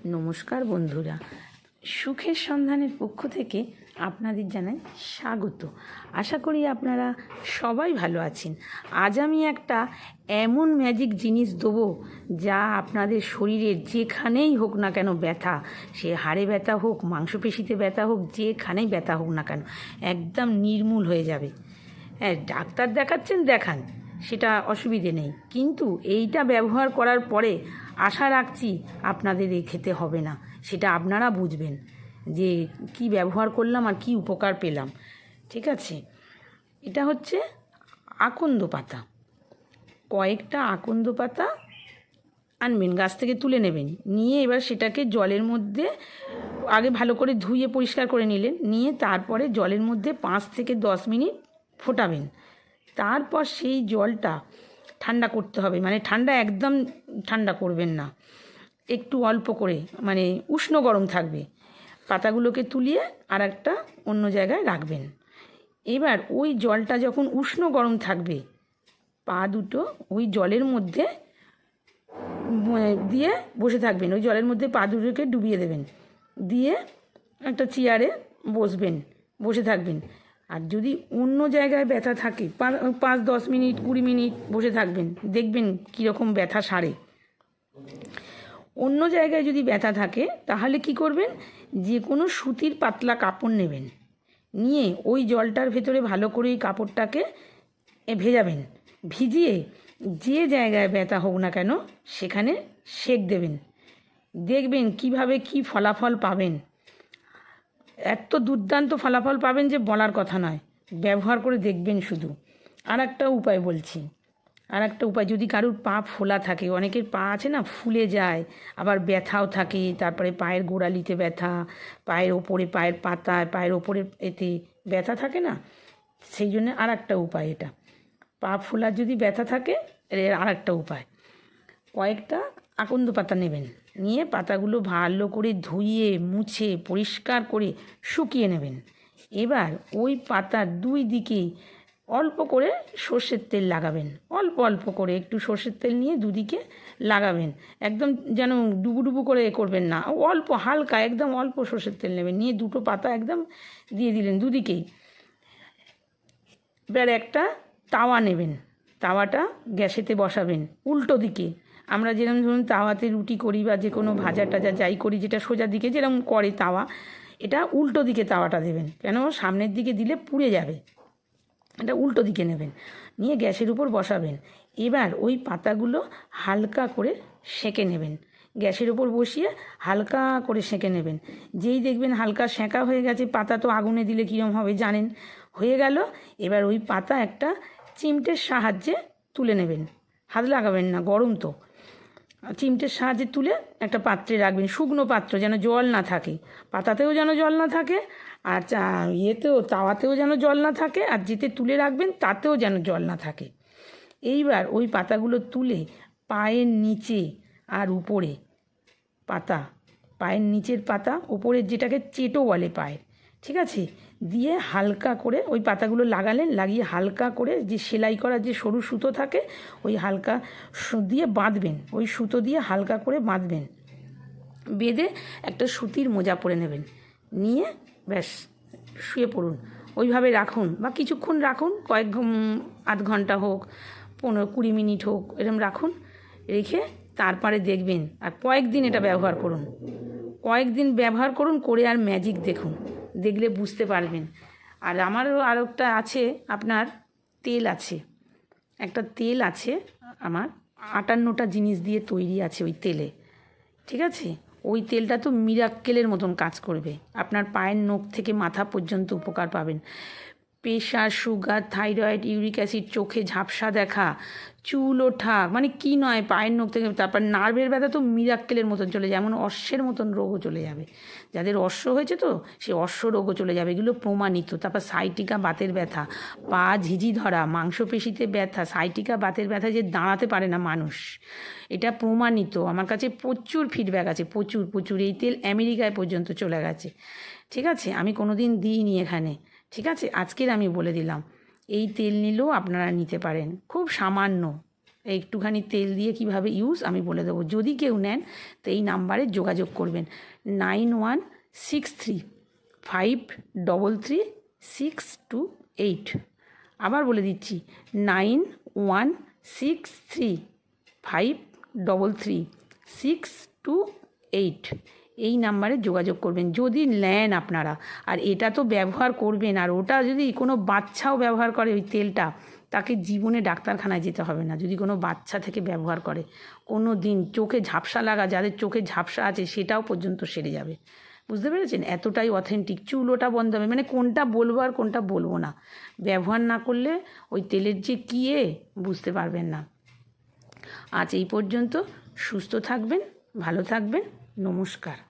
নমস্কার বন্ধুরা, সুখের সন্ধানের পক্ষ থেকে আপনাদের জানাই স্বাগত। আশা করি আপনারা সবাই ভালো আছেন। আজ আমি একটা এমন ম্যাজিক জিনিস দেবো যা আপনাদের শরীরের যেখানেই হোক না কেন ব্যথা, সে হাড়ে ব্যথা হোক, মাংসপেশিতে ব্যথা হোক, যেখানেই ব্যথা হোক না কেন একদম নির্মূল হয়ে যাবে। হ্যাঁ, ডাক্তার দেখাচ্ছেন, দেখান, সেটা অসুবিধে নেই, কিন্তু এইটা ব্যবহার করার পরে আশা রাখছি আপনাদের খেতে হবে না। সেটা আপনারা বুঝবেন যে কি ব্যবহার করলাম আর কি উপকার পেলাম। ঠিক আছে, এটা হচ্ছে আকন্দ পাতা। কয়েকটা আকন্দ পাতা আনবেন, গাছ থেকে তুলে নেবেন, নিয়ে এবার সেটাকে জলের মধ্যে আগে ভালো করে ধুয়ে পরিষ্কার করে নিলেন, নিয়ে তারপরে জলের মধ্যে 5 থেকে 10 মিনিট ফোটাবেন। তারপর সেই জলটা ঠান্ডা করতে হবে, মানে ঠান্ডা একদম ঠান্ডা করবেন না, একটু অল্প করে, মানে উষ্ণ গরম থাকবে। পাতাগুলোকে তুলিয়ে আর একটা অন্য জায়গায় রাখবেন। এবার ওই জলটা যখন উষ্ণ গরম থাকবে, পা দুটো ওই জলের মধ্যে দিয়ে বসে থাকবেন, ওই জলের মধ্যে পা দুটোকে ডুবিয়ে দেবেন, দিয়ে একটা চেয়ারে বসবেন, বসে থাকবেন। আর যদি অন্য জায়গায় ব্যথা থাকে 5-10 মিনিট 20 মিনিট বসে থাকবেন, দেখবেন কীরকম ব্যথা সারে। অন্য জায়গায় যদি ব্যথা থাকে তাহলে কি করবেন, যে কোনো সুতির পাতলা কাপড় নেবেন, নিয়ে ওই জলটার ভেতরে ভালো করে ওই কাপড়টাকে ভেজাবেন, ভিজিয়ে যে জায়গায় ব্যথা হোক না কেন সেখানে সেঁক দেবেন। দেখবেন কিভাবে কি ফলাফল পাবেন। এত দুর্দান্ত ফলাফল পাবেন যে বলার কথা নয়, ব্যবহার করে দেখবেন শুধু। আর একটা উপায় বলছি, আর একটা উপায়, যদি কারুর পা ফোলা থাকে, অনেকের পা আছে না ফুলে যায়, আবার ব্যথাও থাকে, তারপরে পায়ের গোড়ালিতে ব্যথা, পায়ের ওপরে, পায়ের পাতায়, পায়ের ওপরে এতে ব্যথা থাকে না, সেই জন্য আর একটা উপায় এটা। পা ফোলার যদি ব্যথা থাকে, এর আর একটা উপায়, কয়েকটা আকন্দ পাতা নেবেন, নিয়ে পাতাগুলো ভালো করে ধুয়ে মুছে পরিষ্কার করে শুকিয়ে নেবেন। এবার ওই পাতার 2 দিকেই অল্প করে সর্ষের তেল লাগাবেন, অল্প অল্প করে একটু সর্ষের তেল নিয়ে দুদিকে লাগাবেন। একদম যেন ডুবু করে করবেন না, অল্প হালকা একদম অল্প সর্ষের তেল নেবেন, নিয়ে দুটো পাতা একদম দিয়ে দিলেন দুদিকেই। এবার একটা তাওয়া নেবেন, তাওয়াটা গ্যাসেতে বসাবেন উল্টো দিকে। আমরা যেরকম ধরুন তাওয়াতে রুটি করি বা যে কোনো ভাজা টাজা যাই করি, যেটা সোজা দিকে যেরকম করে তাওয়া, এটা উল্টো দিকে তাওয়াটা দেবেন, কেন সামনের দিকে দিলে পুড়ে যাবে। এটা উল্টো দিকে নেবেন, নিয়ে গ্যাসের উপর বসাবেন। এবার ওই পাতাগুলো হালকা করে সেঁকে নেবেন, গ্যাসের উপর বসিয়ে হালকা করে সেঁকে নেবেন। যেই দেখবেন হালকা সেঁকা হয়ে গেছে, পাতা তো আগুনে দিলে কীরকম হবে জানেন, হয়ে গেল। এবার ওই পাতা একটা চিমটের সাহায্যে তুলে নেবেন, হাত লাগাবেন না, গরম তো। চিমটের সাহায্যে তুলে একটা পাত্রে রাখবেন, শুকনো পাত্র, যেন জল না থাকে, পাতাতেও যেন জল না থাকে, আর ইয়েতেও তাওয়াতেও যেন জল না থাকে, আর যেতে তুলে রাখবেন তাতেও যেন জল না থাকে। এইবার ওই পাতাগুলো তুলে পায়ের নিচে আর উপরে, পাতা পায়ের নিচের পাতা, উপরের যেটাকে চেটো বলে পায়ের, ঠিক আছে, দিয়ে হালকা করে ওই পাতাগুলো লাগালেন, লাগিয়ে হালকা করে যে সেলাই করা যে সরু সুতো থাকে, ওই হালকা দিয়ে বাঁধবেন, ওই সুতো দিয়ে হালকা করে বাঁধবেন, বেঁধে একটা সুতির মোজা পরে নেবেন, নিয়ে ব্যাস শুয়ে পড়ুন। ওইভাবে রাখুন বা কিছুক্ষণ রাখুন, আধ ঘন্টা হোক, 15-20 মিনিট হোক, এরকম রাখুন, রেখে তারপরে দেখবেন। আর কয়েকদিন এটা ব্যবহার করুন, কয়েকদিন ব্যবহার করুন করে, আর ম্যাজিক দেখুন, দেখলে বুঝতে পারবেন। আর আমারও আরও একটা আছে, আপনার তেল আছে, একটা তেল আছে আমার, 58টা জিনিস দিয়ে তৈরি আছে ওই তেলে, ঠিক আছে। ওই তেলটা তো মিরাক্কেলের মতন কাজ করবে, আপনার পায়ের নখ থেকে মাথা পর্যন্ত উপকার পাবেন। Pressure, sugar, thyroid, uric acid, চোখে ঝাপসা দেখা, চুল ওঠা, মানে কি নয়, পায়ের নখ থেকে, তারপর নার্ভের ব্যথা তো মিরাক্কেলের মতন চলে যায়, যেমন অশ্বের মতন রোগও চলে যাবে, যাদের অশ্ব হয়েছে তো সে অশ্ব রোগও চলে যাবে, এগুলো প্রমাণিত। তারপর সাইটিকা বাতের ব্যথা, পা ঝিঝি ধরা, মাংসপেশিতে ব্যথা, সাইটিকা বাতের ব্যথা, যে দাঁড়াতে পারে না মানুষ, এটা প্রমাণিত। আমার কাছে প্রচুর ফিডব্যাক আছে, প্রচুর প্রচুর। এই তেল আমেরিকায় পর্যন্ত চলে গেছে, ঠিক আছে, আমি কোনো দিন দিইনি এখানে, ঠিক আছে, আজকের আমি বলে দিলাম। এই তেল নিলেও আপনারা নিতে পারেন, খুব সামান্য, একটুখানি তেল দিয়ে কিভাবে ইউজ আমি বলে দেবো। যদি কেউ নেন তো এই নাম্বারে যোগাযোগ করবেন 9163533628। আবার বলে দিচ্ছি 9163533628 এই নাম্বারে যোগাযোগ করবেন যদি নেন আপনারা। আর এটা তো ব্যবহার করবেন, আর ওটা যদি কোনো বাচ্চাও ব্যবহার করে ওই তেলটা, তাকে জীবনে ডাক্তারখানায় যেতে হবে না। যদি কোনো বাচ্চা থেকে ব্যবহার করে, কোনো দিন চোখে ঝাপসা লাগা, যাদের চোখে ঝাপসা আছে সেটাও পর্যন্ত সেরে যাবে। বুঝতে পেরেছেন? এতটাই অথেন্টিক। চুল ওটা বন্ধ হবে, মানে কোনটা বলবো আর কোনটা বলবো না, ব্যবহার না করলে ওই তেলের যে কী বুঝতে পারবেন না। আজ এই পর্যন্ত। সুস্থ থাকবেন, ভালো থাকবেন, নমস্কার।